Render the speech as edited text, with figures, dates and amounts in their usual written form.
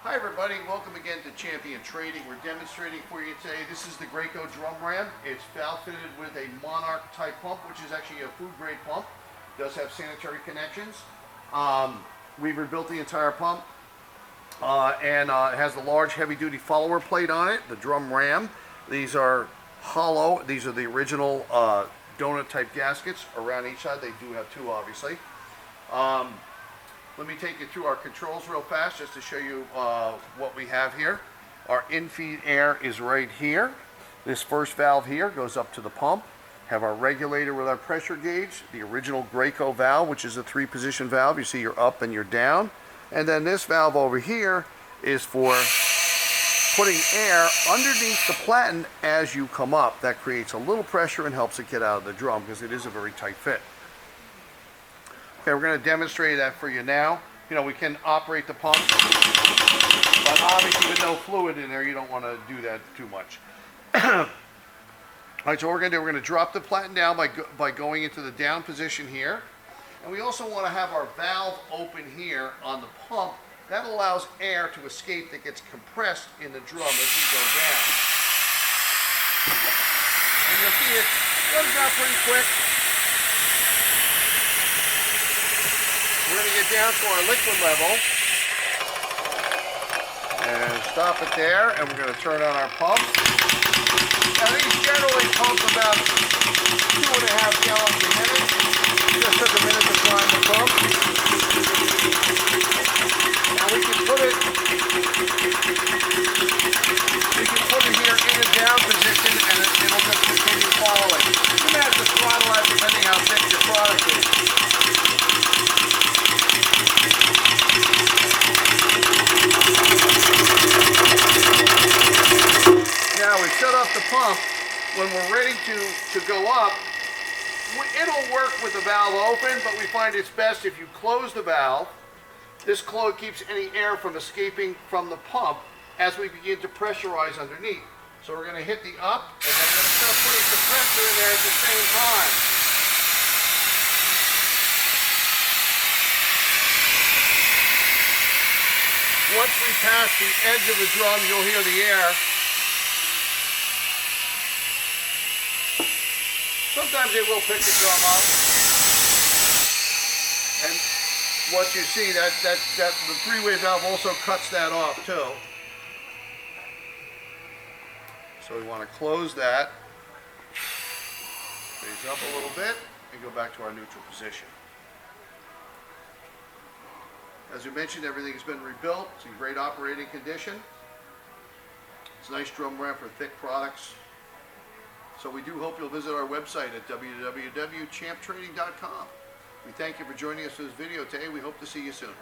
Hi everybody, welcome again to Champion Trading. We're demonstrating for you today. This is the Graco drum ram. It's valve fitted with a Monarch type pump, which is actually a food grade pump. It does have sanitary connections. We've rebuilt the entire pump and it has the large heavy duty follower plate on it, the drum ram. These are hollow. These are the original donut type gaskets around each side. They do have two obviously. Let me take you through our controls real fast just to show you what we have here. Our in-feed air is right here. This first valve here goes up to the pump. Have our regulator with our pressure gauge, the original Graco valve, which is a 3-position valve. You see you're up and you're down. And then this valve over here is for putting air underneath the platen as you come up. That creates a little pressure and helps it get out of the drum because it is a very tight fit. Okay, we're going to demonstrate that for you now. You know, we can operate the pump, but obviously with no fluid in there, you don't want to do that too much. All right, so what we're going to do, we're going to drop the platen down by going into the down position here. And we also want to have our valve open here on the pump. That allows air to escape that gets compressed in the drum as we go down. And you'll see it runs out pretty quick. We're going to get down to our liquid level and stop it there, and we're going to turn on our pump. Now these generally pump about 2.5 gallons a minute. It just took a minute to prime the pump. Now we can put it here in the down position and it'll just continue following. You may have to throttle out depending how thick your product is. Now we shut off the pump. When we're ready to go up, it'll work with the valve open, but we find it's best if you close the valve. This keeps any air from escaping from the pump as we begin to pressurize underneath. So we're going to hit the up, and then we're going to start putting the pressure in there at the same time. Once we pass the edge of the drum, you'll hear the air. Sometimes they will pick the drum up. And what you see, that the three-way valve also cuts that off too. So we want to close that, raise up a little bit, and go back to our neutral position. As we mentioned, everything's been rebuilt. It's in great operating condition. It's a nice drum ram for thick products. So we do hope you'll visit our website at www.champtrading.com. We thank you for joining us for this video today. We hope to see you soon.